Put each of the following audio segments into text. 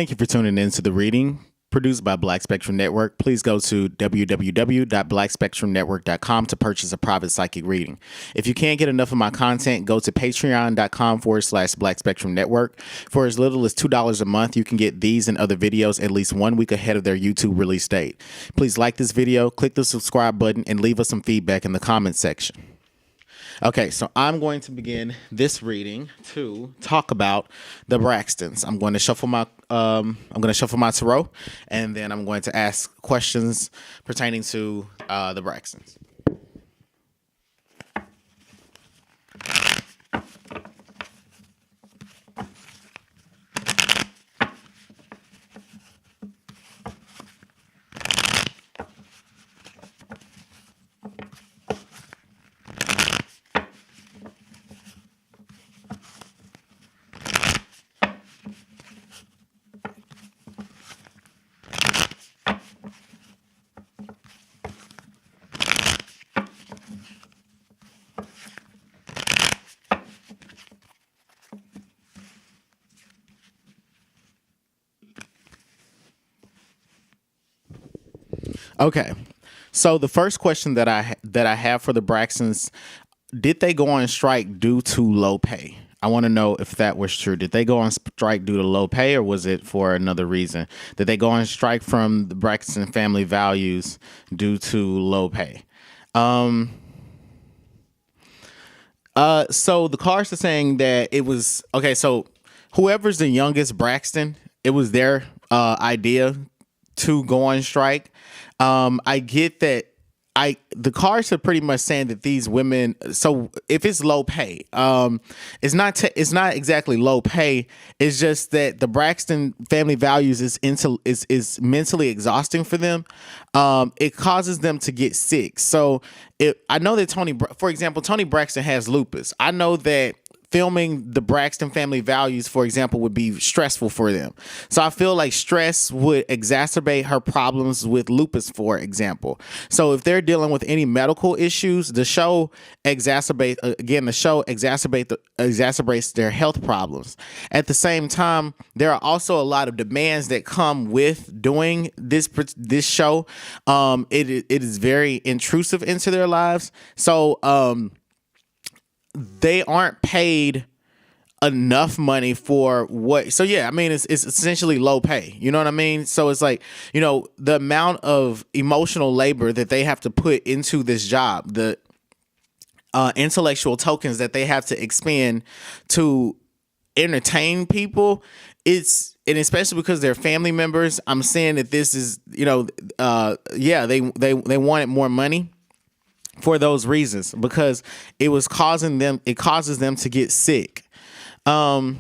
Thank you for tuning in to the reading produced by Black Spectrum Network. Please go to www.blackspectrumnetwork.com to purchase a private psychic reading. If you can't get enough of my content, go to patreon.com/Black Spectrum Network. For as little as $2 a month, you can get these and other videos at least 1 week ahead of their YouTube release date. Please like this video, click the subscribe button, and leave us some feedback in the comments section. Okay, so I'm going to begin this reading to talk about the Braxtons. I'm going to shuffle my tarot, and then I'm going to ask questions pertaining to the Braxtons. Okay, so the first question that I have for the Braxtons: did they go on strike due to low pay? I want to know if that was true. Did they go on strike due to low pay, or was it for another reason? Did they go on strike from the Braxton family values due to low pay? So the cards are saying that it was okay. So whoever's the youngest Braxton, it was their idea to go on strike. I get that. The cards are pretty much saying that these women. So if it's low pay, it's not exactly low pay. It's just that the Braxton family values is mentally exhausting for them. It causes them to get sick. So I know that for example, Toni Braxton has lupus. I know that filming the Braxton family values, for example, would be stressful for them. So I feel like stress would exacerbate her problems with lupus, for example. So if they're dealing with any medical issues, the show exacerbates their health problems. At the same time, there are also a lot of demands that come with doing this show. It is very intrusive into their lives. So they aren't paid enough money for what. So yeah, I mean, it's essentially low pay. You know what I mean? So it's like, the amount of emotional labor that they have to put into this job, the intellectual tokens that they have to expend to entertain people, and especially because they're family members. I'm saying that this is, they wanted more money for those reasons, because it causes them to get sick. I'm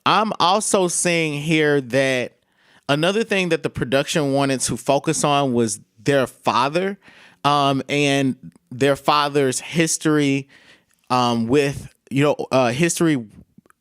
also seeing here that another thing that the production wanted to focus on was their father, and their father's history, history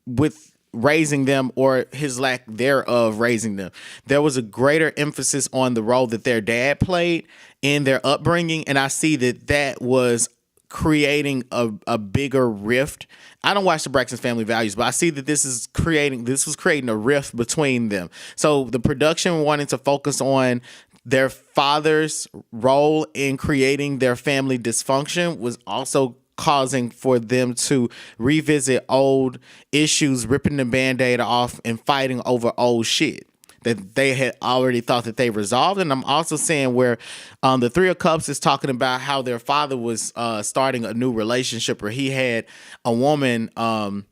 with raising them, or his lack thereof raising them. There was a greater emphasis on the role that their dad played in their upbringing, and I see that was creating a bigger rift. I don't watch the Braxton family values, but I see that this was creating a rift between them. So the production wanted to focus on their father's role in creating their family dysfunction, was also causing for them to revisit old issues, ripping the Band-Aid off and fighting over old shit that they had already thought that they resolved. And I'm also saying where the Three of Cups is talking about how their father was starting a new relationship, where he had a woman on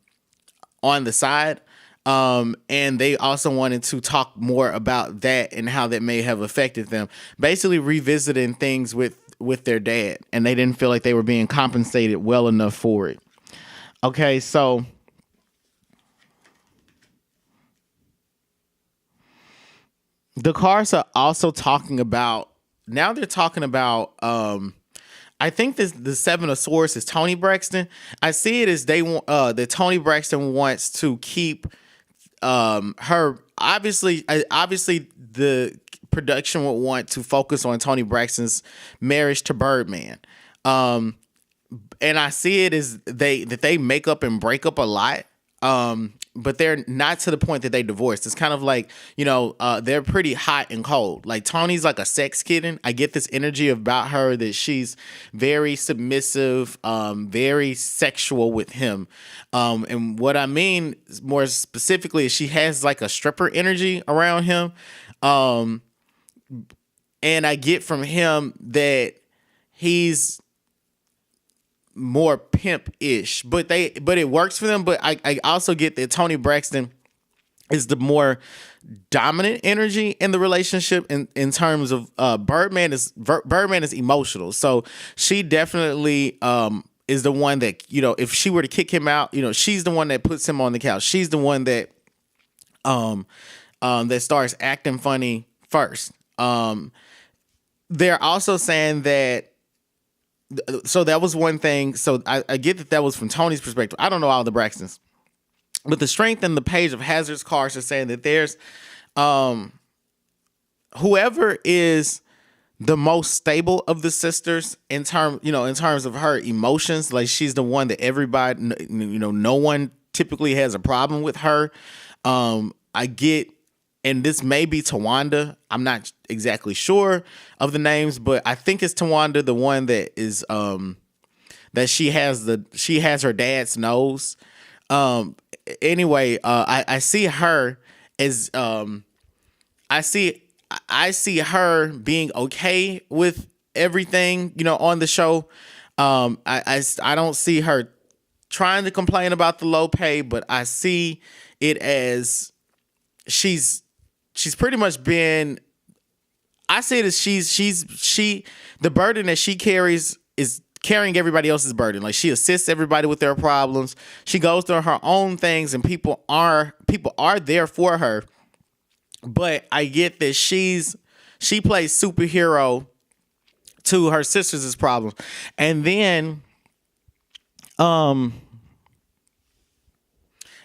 the side. And they also wanted to talk more about that and how that may have affected them, basically revisiting things with their dad, and they didn't feel like they were being compensated well enough for it. Okay, so the cards are also talking about, now they're talking about, I think the Seven of Swords is Toni Braxton. I see it as they want, that Toni Braxton wants to keep her, obviously the production would want to focus on Toni Braxton's marriage to Birdman. And I see it as they make up and break up a lot. but they're not to the point that they divorced. It's kind of like, they're pretty hot and cold. Like Tony's like a sex kitten. I get this energy about her that she's very submissive, very sexual with him. And what I mean more specifically is she has like a stripper energy around him. And I get from him that he's more pimp-ish, but it works for them. But I also get that Tony Braxton is the more dominant energy in the relationship in terms of Birdman is emotional. So she definitely is the one that, if she were to kick him out, she's the one that puts him on the couch. She's the one that that starts acting funny first. They're also saying that. So that was one thing. So I get that was from Tony's perspective. I don't know all the Braxtons, but the strength in the page of Hazard's cards are saying that there's whoever is the most stable of the sisters in terms of her emotions. Like she's the one that everybody, no one typically has a problem with her. I get. And this may be Tawanda. I'm not exactly sure of the names, but I think it's Tawanda, the one that is that she has her dad's nose. Anyway, I see her as I see her being okay with everything, on the show. I don't see her trying to complain about the low pay, but I see it as she's pretty much been. I say that the burden that she carries is carrying everybody else's burden. Like she assists everybody with their problems. She goes through her own things, and people are there for her. But I get that she plays superhero to her sisters' problems, and then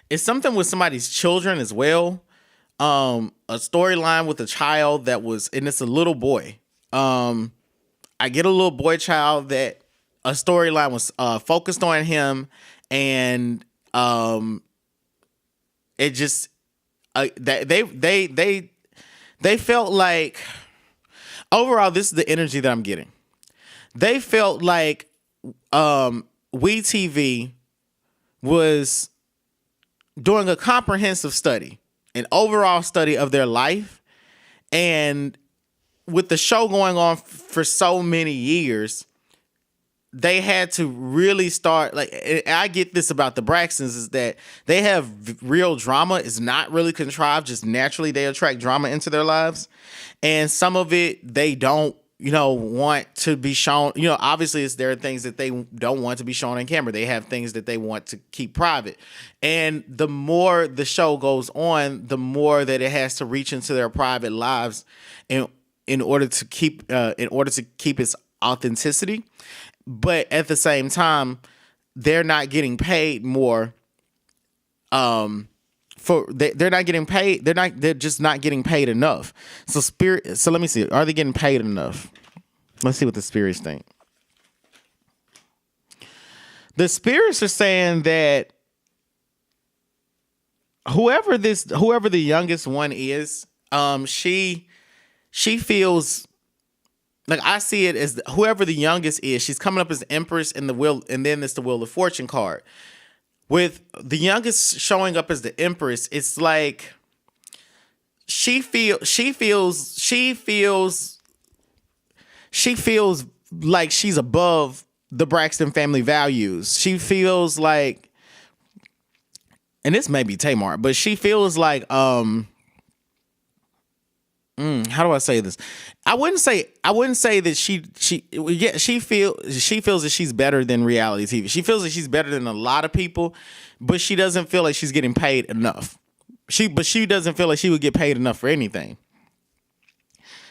it's something with somebody's children as well. A storyline with a child that was, and it's a little boy. I get a little boy child that a storyline was focused on him, and it just they felt like overall this is the energy that I'm getting. They felt like We TV was doing a comprehensive study, an overall study of their life, and with the show going on for so many years, they had to really start, like, I get this about the Braxtons, is that they have real drama. It's not really contrived, just naturally they attract drama into their lives, and some of it they don't want to be shown. Obviously there are things that they don't want to be shown on camera. They have things that they want to keep private. And the more the show goes on, the more that it has to reach into their private lives in order to keep its authenticity. But at the same time, they're not getting paid more. They're not getting paid. They're just not getting paid enough. So let me see. Are they getting paid enough? Let's see what the spirits think. The spirits are saying that whoever the youngest one is, she feels like, I see it as whoever the youngest is. She's coming up as the Empress in the Wheel, and then it's the Wheel of Fortune card. With the youngest showing up as the Empress, it's like she feels like she's above the Braxton family values. She feels like, and this may be Tamar, but she feels like how do I say this? I wouldn't say that she feels that she's better than reality TV. She feels that she's better than a lot of people, but she doesn't feel like she's getting paid enough. She doesn't feel like she would get paid enough for anything.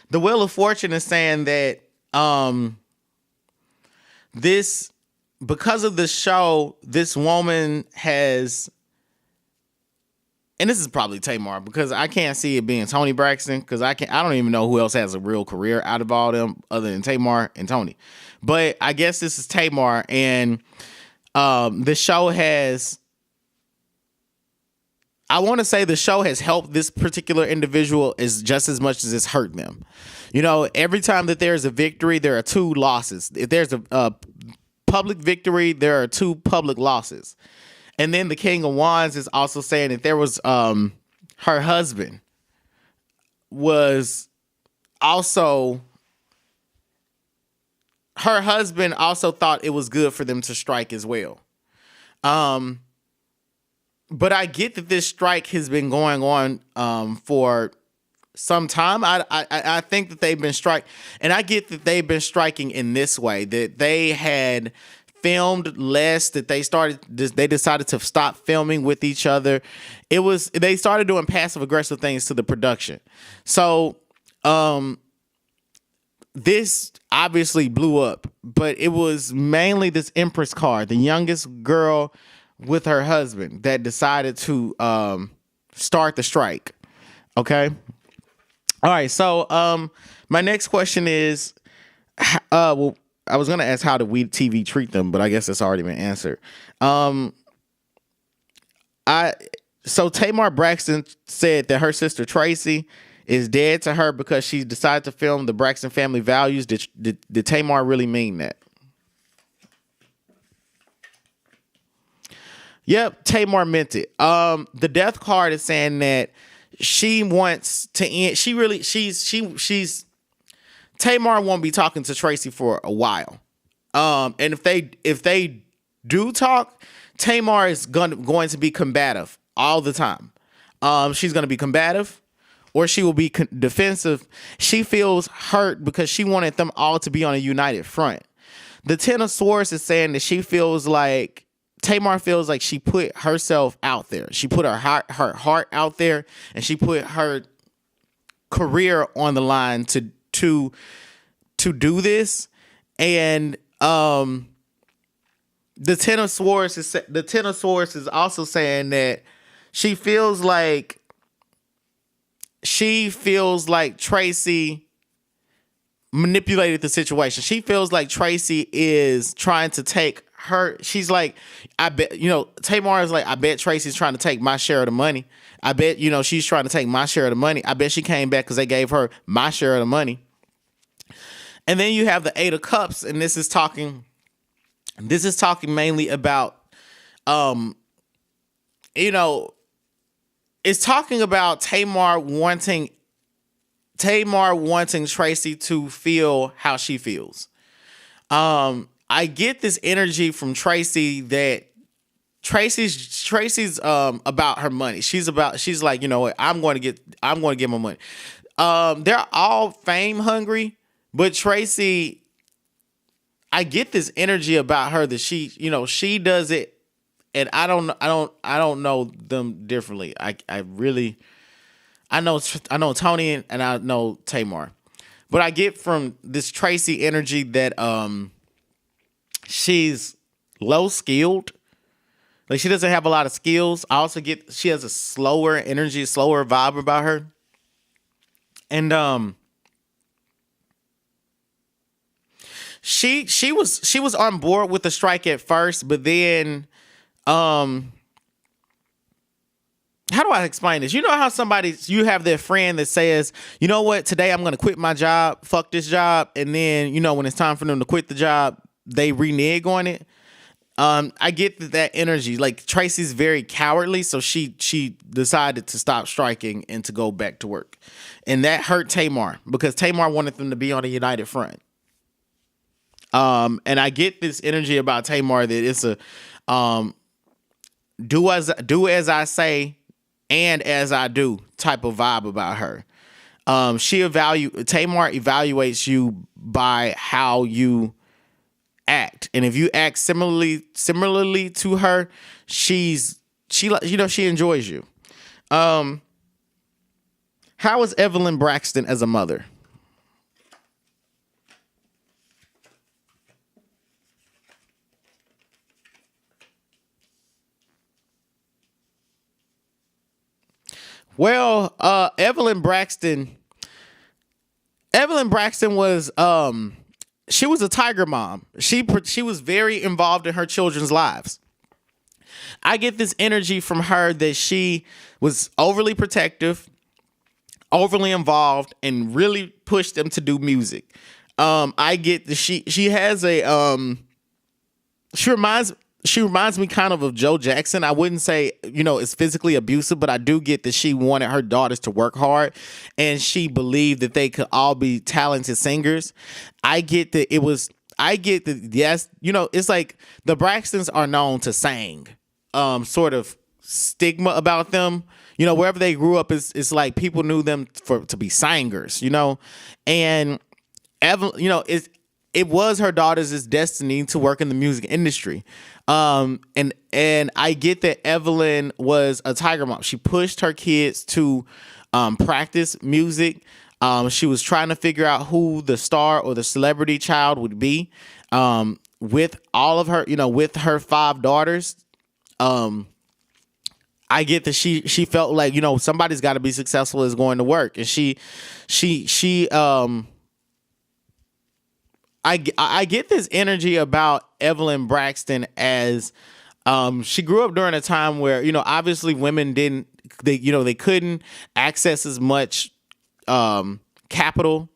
The Wheel of Fortune is saying that because of the show, this woman has. And this is probably Tamar, because I can't see it being Tony Braxton, because I don't even know who else has a real career out of all them other than Tamar and Tony. But I guess this is Tamar, and the show has I want to say the show has helped this particular individual is just as much as it's hurt them. You know, every time that there's a victory, there are two losses. If there's a public victory, there are two public losses. And then the King of Wands is also saying that there was her husband was also her husband also thought it was good for them to strike as well. But I get that this strike has been going on for some time. I think that they've been and I get that they've been striking in this way, that they had filmed less, that they decided to stop filming with each other. They started doing passive aggressive things to the production. So this obviously blew up, but it was mainly this Empress card, the youngest girl with her husband, that decided to start the strike. Okay. All right. So my next question is, well, I was going to ask how did we TV treat them, but I guess it's already been answered. So Tamar Braxton said that her sister Tracy is dead to her because she decided to film the Braxton family values. Did Tamar really mean that? Yep, Tamar meant it. The death card is saying that she wants to end. She's Tamar won't be talking to Tracy for a while. And if they do talk, Tamar is going to be combative all the time. She's going to be combative, or she will be defensive. She feels hurt because she wanted them all to be on a united front. The Ten of Swords is saying that Tamar feels like she put herself out there. She put her heart out there, and she put her career on the line to do this. And the Ten of Swords is also saying that she feels like Tracy manipulated the situation. She feels like Tracy is trying to take her. She's like, I bet, Tamar is like, I bet Tracy's trying to take my share of the money. I bet, she's trying to take my share of the money. I bet she came back because they gave her my share of the money. And then you have the Eight of Cups, and this is talking mainly about, it's talking about Tamar wanting Tracy to feel how she feels. I get this energy from Tracy that Tracy's about her money. She's like, you know what, I'm going to get my money. They're all fame hungry, but Tracy, I get this energy about her that she does it, and I don't know them differently. I know Tony and I know Tamar, but I get from this Tracy energy that she's low skilled. Like, she doesn't have a lot of skills. I also get she has a slower energy, slower vibe about her. And she was on board with the strike at first, but then how do I explain this? You know how you have their friend that says, you know what, today I'm going to quit my job, fuck this job. And then, when it's time for them to quit the job, they renege on it. I get that energy. Like, Tracy's very cowardly, so she decided to stop striking and to go back to work. And that hurt Tamar because Tamar wanted them to be on a united front. And I get this energy about Tamar that it's a do as I say and as I do type of vibe about her. Tamar evaluates you by how you act, and if you act similarly to her, she enjoys you. How is Evelyn Braxton as a mother? Well, Evelyn Braxton was she was a tiger mom. She was very involved in her children's lives. I get this energy from her that she was overly protective, overly involved, and really pushed them to do music. I get the she has a she reminds me kind of Joe Jackson. I wouldn't say, it's physically abusive, but I do get that she wanted her daughters to work hard and she believed that they could all be talented singers. I get that yes, it's like the Braxtons are known to sing. Sort of stigma about them. Wherever they grew up, it's like people knew them to be singers, and Evelyn, it was her daughter's destiny to work in the music industry. And I get that Evelyn was a tiger mom. She pushed her kids to practice music. She was trying to figure out who the star or the celebrity child would be. With all of her, with her 5 daughters. I get that she felt like, somebody's got to be successful is going to work. And I get this energy about Evelyn Braxton as she grew up during a time where, obviously women they couldn't access as much capital.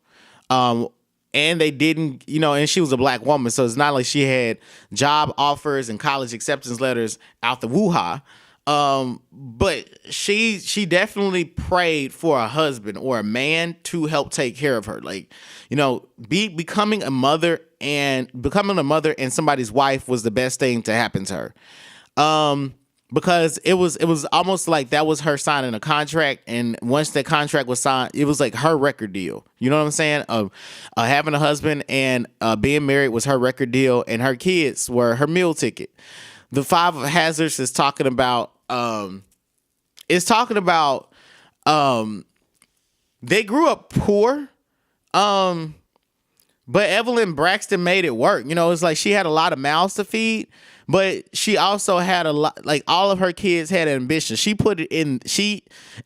And they didn't, and she was a black woman. So it's not like she had job offers and college acceptance letters out the woo-ha. But she definitely prayed for a husband or a man to help take care of her. Like, becoming a mother and somebody's wife was the best thing to happen to her. Because it was almost like that was her signing a contract, and once that contract was signed, it was like her record deal. You know what I'm saying? Having a husband and being married was her record deal, and her kids were her meal ticket. The Five of Hazards is talking about they grew up poor, but Evelyn Braxton made it work. It's like she had a lot of mouths to feed, but she also had a lot, like all of her kids had ambition. She put it in,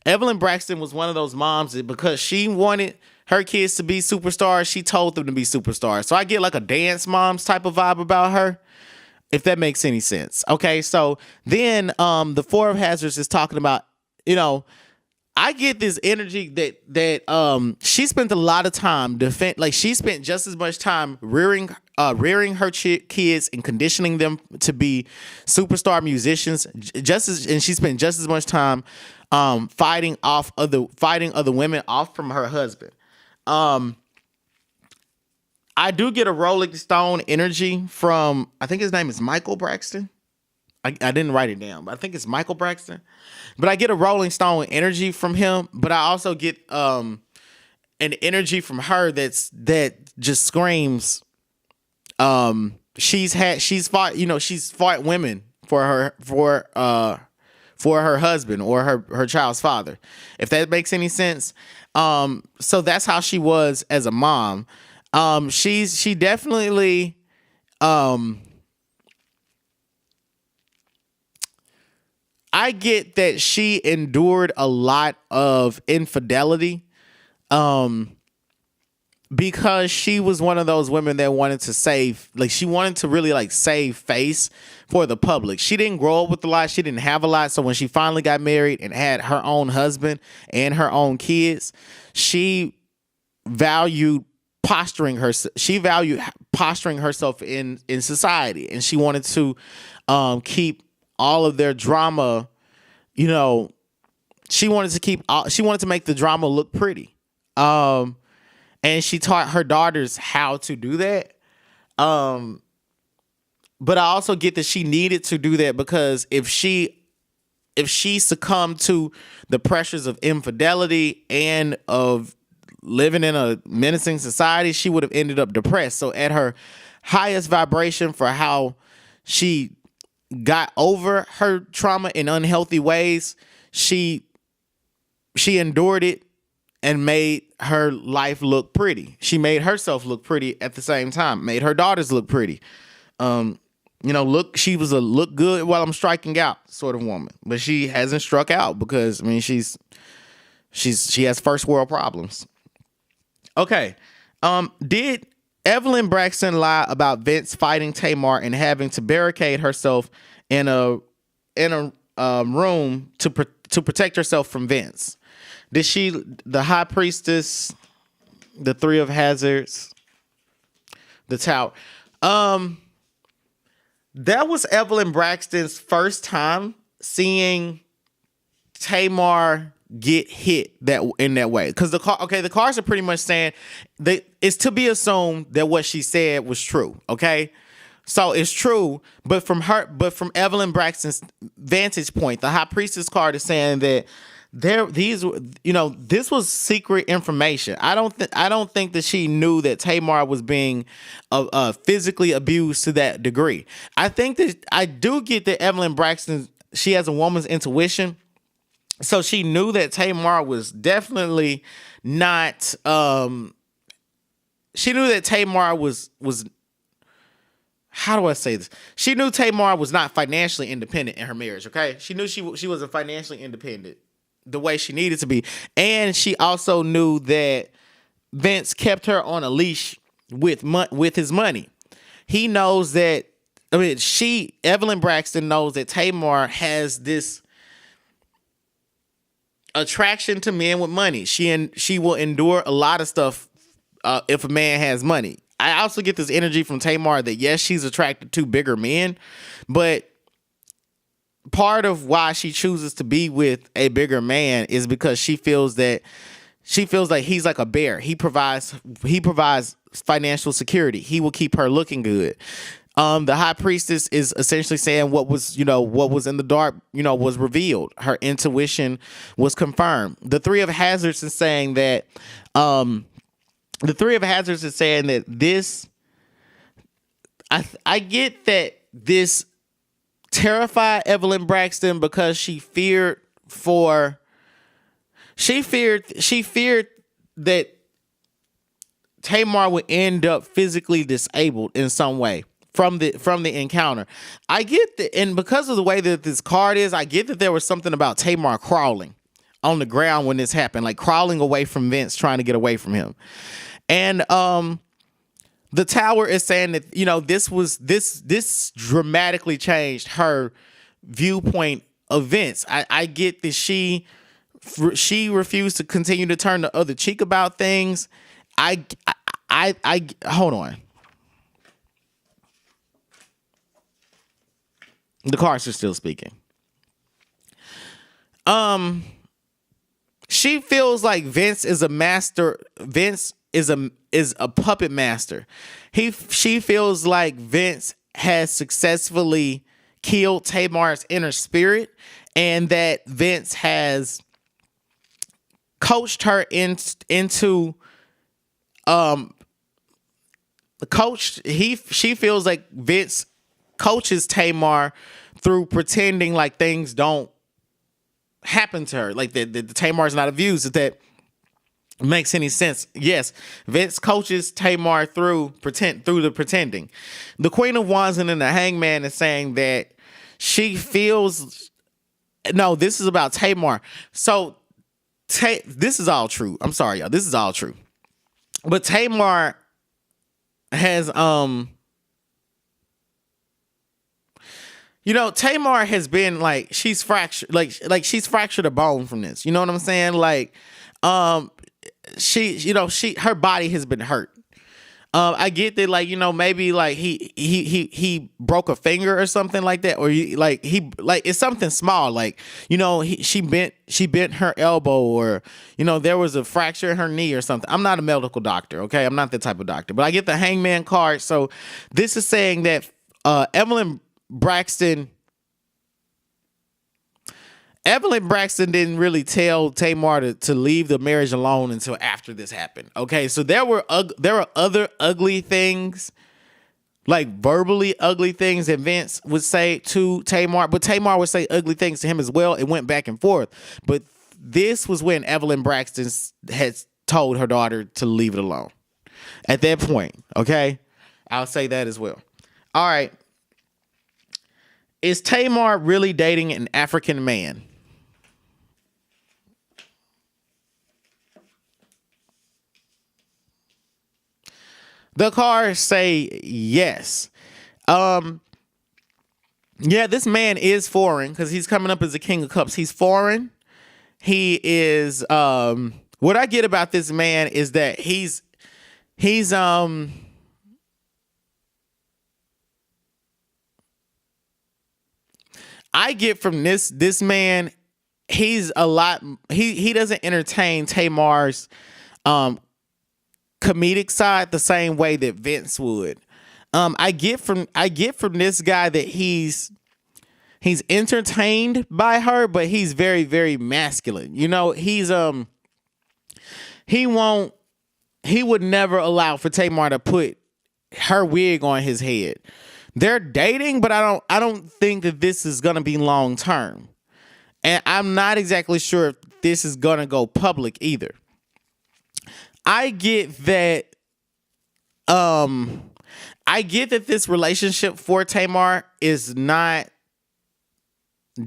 Evelyn Braxton was one of those moms that because she wanted her kids to be superstars, she told them to be superstars. So I get like a dance moms type of vibe about her, if that makes any sense. Okay, so then the Four of Hazards is talking about, I get this energy that she spent a lot of time she spent just as much time rearing her kids and conditioning them to be superstar musicians, and she spent just as much time fighting other women off from her husband. I do get a Rolling Stone energy from, I think his name is Michael Braxton. I didn't write it down, but I think it's Michael Braxton. But I get a Rolling Stone energy from him, but I also get an energy from her that just screams she's fought women for her husband or her child's father, if that makes any sense. So that's how she was as a mom. She definitely I get that she endured a lot of infidelity because she was one of those women that wanted to she wanted to really save face for the public. She didn't grow up with a lot. She didn't have a lot. So when she finally got married and had her own husband and her own kids, she valued posturing herself in society, and she wanted to keep all of their drama. She wanted to make the drama look pretty, and she taught her daughters how to do that. But I also get that she needed to do that because if she succumbed to the pressures of infidelity and of living in a menacing society, she would have ended up depressed. So at her highest vibration for how she got over her trauma in unhealthy ways, she endured it and made her life look pretty. She made herself look pretty at the same time, made her daughters look pretty. She was a look good while I'm striking out sort of woman, but she hasn't struck out because she has first world problems. Okay. Did Evelyn Braxton lie about Vince fighting Tamar and having to barricade herself in a a room to protect herself from Vince? Did she, the high priestess, the three of hazards, the tower? Um, that was Evelyn Braxton's first time seeing Tamar get hit that in that way, because the cards are pretty much saying that it's to be assumed that what she said was true. Okay, so it's true, but from Evelyn Braxton's vantage point, the high priestess card is saying that this was secret information. I don't think that she knew that Tamar was being physically abused to that degree. I think that I do get that Evelyn Braxton, she has a woman's intuition. So she knew that Tamar was definitely not. She knew that Tamar was. How do I say this? She knew Tamar was not financially independent in her marriage. Okay, she knew she wasn't financially independent the way she needed to be, and she also knew that Vince kept her on a leash with his money. He knows that. I mean, Evelyn Braxton knows that Tamar has this attraction to men with money. She will endure a lot of stuff if a man has money. I also get this energy from Tamar that yes, she's attracted to bigger men, but part of why she chooses to be with a bigger man is because she feels like he's like a bear. He provides financial security. He will keep her looking good. The high priestess is essentially saying what was in the dark, was revealed. Her intuition was confirmed. The three of hazards is saying that, this, I get that this terrified Evelyn Braxton because she feared that Tamar would end up physically disabled in some way from the encounter. I get that, and because of the way that this card is, I get that there was something about Tamar crawling on the ground when this happened, like crawling away from Vince, trying to get away from him. And the tower is saying that this dramatically changed her viewpoint of Vince. I get that she refused to continue to turn the other cheek about things. I hold on. The cards are still speaking. She feels like Vince is a master. Vince is a puppet master. She feels like Vince has successfully killed Tamar's inner spirit, and that Vince has coached her into she feels like Vince coaches Tamar through pretending like things don't happen to her, like that Tamar is not abused. If that makes any sense. Yes, Vince coaches Tamar through the pretending. The Queen of Wands and then the Hangman is saying that she feels, no, this is about Tamar. So this is all true. I'm sorry, y'all. This is all true. But Tamar has Tamar has been like, she's fractured, like she's fractured a bone from this. You know what I'm saying? Like, her body has been hurt. I get that, like, maybe like he broke a finger or something like that, or it's something small, like, she bent her elbow, or there was a fracture in her knee or something. I'm not a medical doctor, okay? I'm not that type of doctor, but I get the Hangman card. So this is saying that Evelyn Braxton didn't really tell Tamar to leave the marriage alone until after this happened. Okay, so there were other ugly things, like verbally ugly things that Vince would say to Tamar, but Tamar would say ugly things to him as well. It went back and forth. But this was when Evelyn Braxton had told her daughter to leave it alone. At that point, okay? I'll say that as well. All right. Is Tamar really dating an African man? The cards say yes. Yeah, this man is foreign because he's coming up as the King of Cups. He's foreign. He is what I get about this man is that he's I get from this man, he's a lot he doesn't entertain Tamar's um comedic side the same way that Vince would. I get from this guy that he's entertained by her, but he's very, very masculine. You know, he won't he would never allow for Tamar to put her wig on his head. They're dating, but I don't think that this is gonna be long term. And I'm not exactly sure if this is gonna go public either. I get that um I get that this relationship for Tamar is not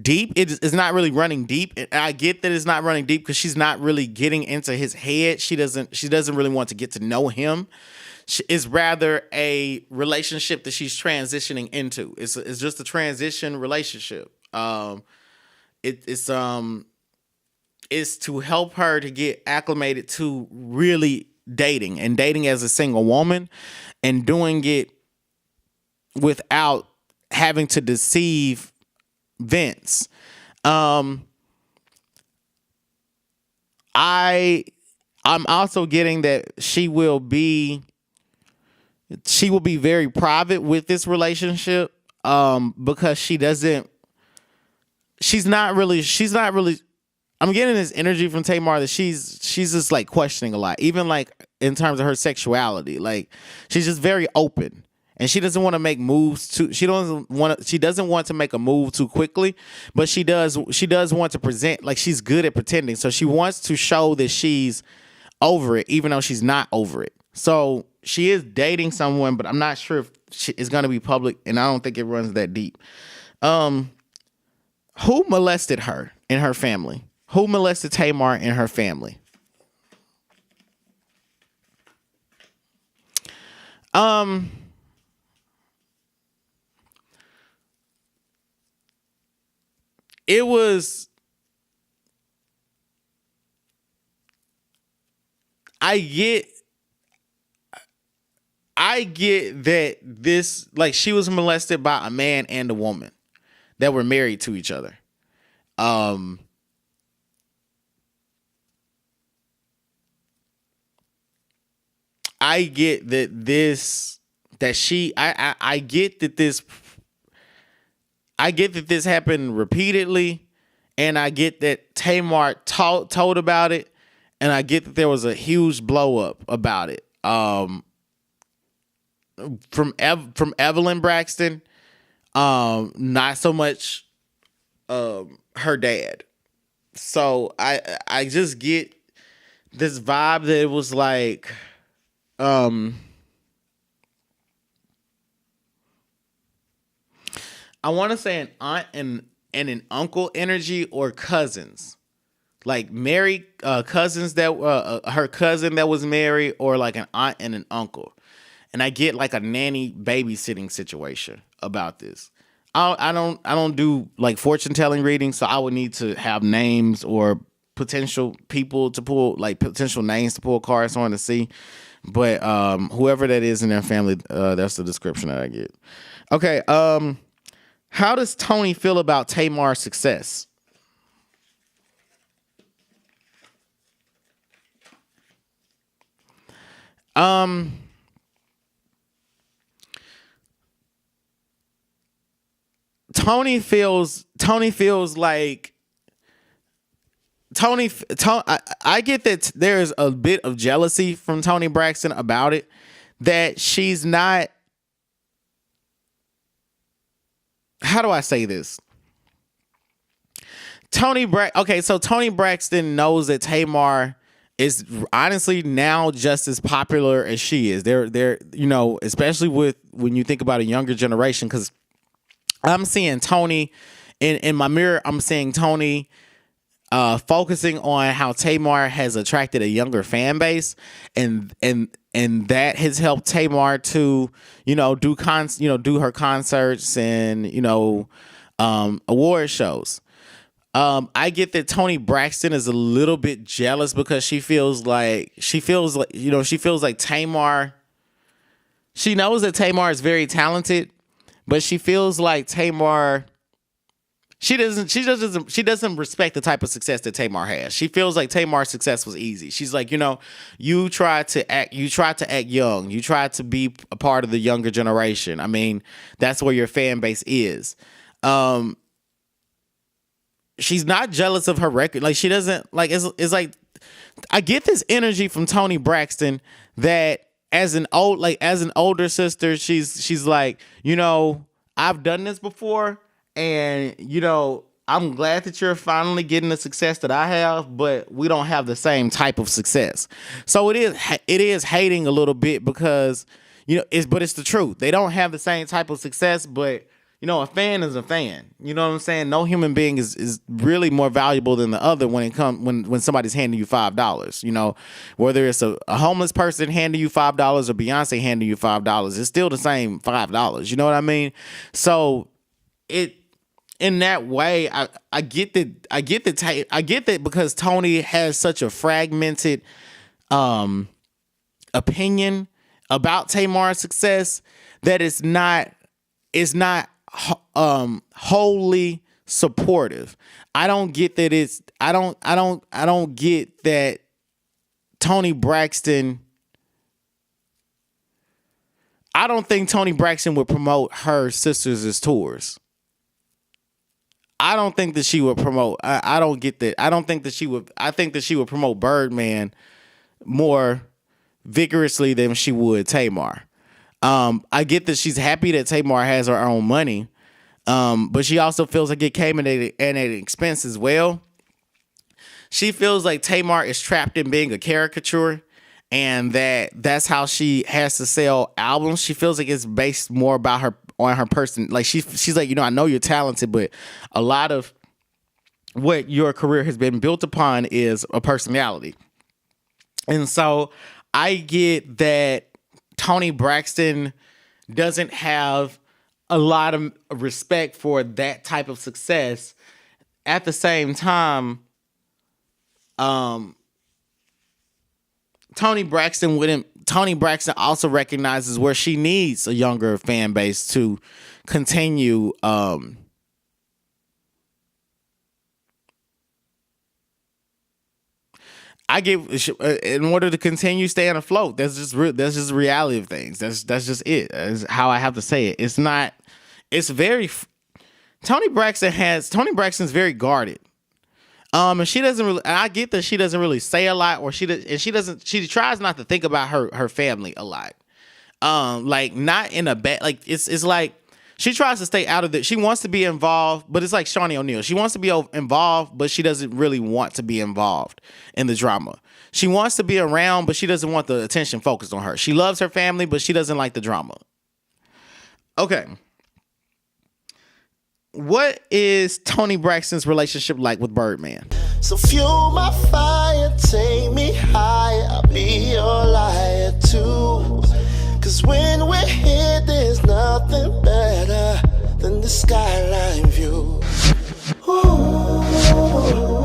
deep. It's not really running deep. And I get that it's not running deep because she's not really getting into his head. She doesn't really want to get to know him. It's rather a relationship that she's transitioning into. It's just a transition relationship. It's to help her to get acclimated to really dating and dating as a single woman and doing it without having to deceive Vince. Um, I'm also getting that she will be very private with this relationship because she's not really I'm getting this energy from Tamar that she's just like questioning a lot, even like in terms of her sexuality. Like she's just very open, and she doesn't want to make moves too. She doesn't want to make a move too quickly, but she does want to present like she's good at pretending. So she wants to show that she's over it, even though she's not over it. So she is dating someone, but I'm not sure if it's going to be public, and I don't think it runs that deep. Who molested her and her family? Who molested Tamar and her family? Um, it was I get I get that this like she was molested by a man and a woman that were married to each other. Um I get that this that she I get that this happened repeatedly, and I get that Tamar told about it, and I get that there was a huge blow up about it. From Evelyn Braxton, not so much her dad. So I just get this vibe that it was like um I want to say an aunt and an uncle energy, or cousins, like married cousins that her cousin that was married, or like an aunt and an uncle. And I get like a nanny babysitting situation about this. I don't do like fortune telling readings, so I would need to have names or potential people to pull, like potential names to pull cards on to see. But whoever that is in their family, that's the description that I get. Okay. How does Tony feel about Tamar's success? Um, Tony feels like I get that there's a bit of jealousy from Tony Braxton about it, that she's not. How do I say this? Okay, so Tony Braxton knows that Tamar is honestly now just as popular as she is. They're especially with when you think about a younger generation, because I'm seeing Tony in my mirror. I'm seeing Tony focusing on how Tamar has attracted a younger fan base, and and that has helped Tamar to, do her concerts and, award shows. I get that Toni Braxton is a little bit jealous because she feels like Tamar. She knows that Tamar is very talented, but she feels like Tamar. She doesn't respect the type of success that Tamar has. She feels like Tamar's success was easy. She's like, you tried to act young. You tried to be a part of the younger generation. I mean, that's where your fan base is. She's not jealous of her record. Like, she doesn't like, it's like, I get this energy from Toni Braxton that as an older sister, she's like, I've done this before. And, I'm glad that you're finally getting the success that I have, but we don't have the same type of success. So it is hating a little bit because, but it's the truth. They don't have the same type of success, but, a fan is a fan. You know what I'm saying? No human being is really more valuable than the other when somebody's handing you $5. Whether it's a homeless person handing you $5 or Beyonce handing you $5, it's still the same $5. You know what I mean? So in that way, I get that because Toni has such a fragmented opinion about Tamar's success that it's not wholly supportive. I don't get that I don't get that Toni Braxton. I don't think Toni Braxton would promote her sisters as tours. I don't think that she would promote. I don't get that. I don't think that she would. I think that she would promote Birdman more vigorously than she would Tamar. I get that she's happy that Tamar has her own money, but she also feels like it came at an expense as well. She feels like Tamar is trapped in being a caricature, and that's how she has to sell albums. She feels like it's based more about her on her person. Like she's like, I know you're talented, but a lot of what your career has been built upon is a personality. And so I get that Toni Braxton doesn't have a lot of respect for that type of success. At the same time, Toni Braxton also recognizes where she needs a younger fan base to continue in order to continue staying afloat. That's just the reality of things. That's just it. That's how I have to say it. Toni Braxton's very guarded. And she doesn't really. And I get that she doesn't really say a lot, or she tries not to think about her family a lot. Like not in a bad. Like it's like she tries to stay out of it. She wants to be involved, but it's like Shawnee O'Neal. She wants to be involved, but she doesn't really want to be involved in the drama. She wants to be around, but she doesn't want the attention focused on her. She loves her family, but she doesn't like the drama. Okay. What is Toni Braxton's relationship like with Birdman? So fuel my fire, take me higher, I'll be your liar too. Cause when we're here, there's nothing better than the skyline view. Ooh.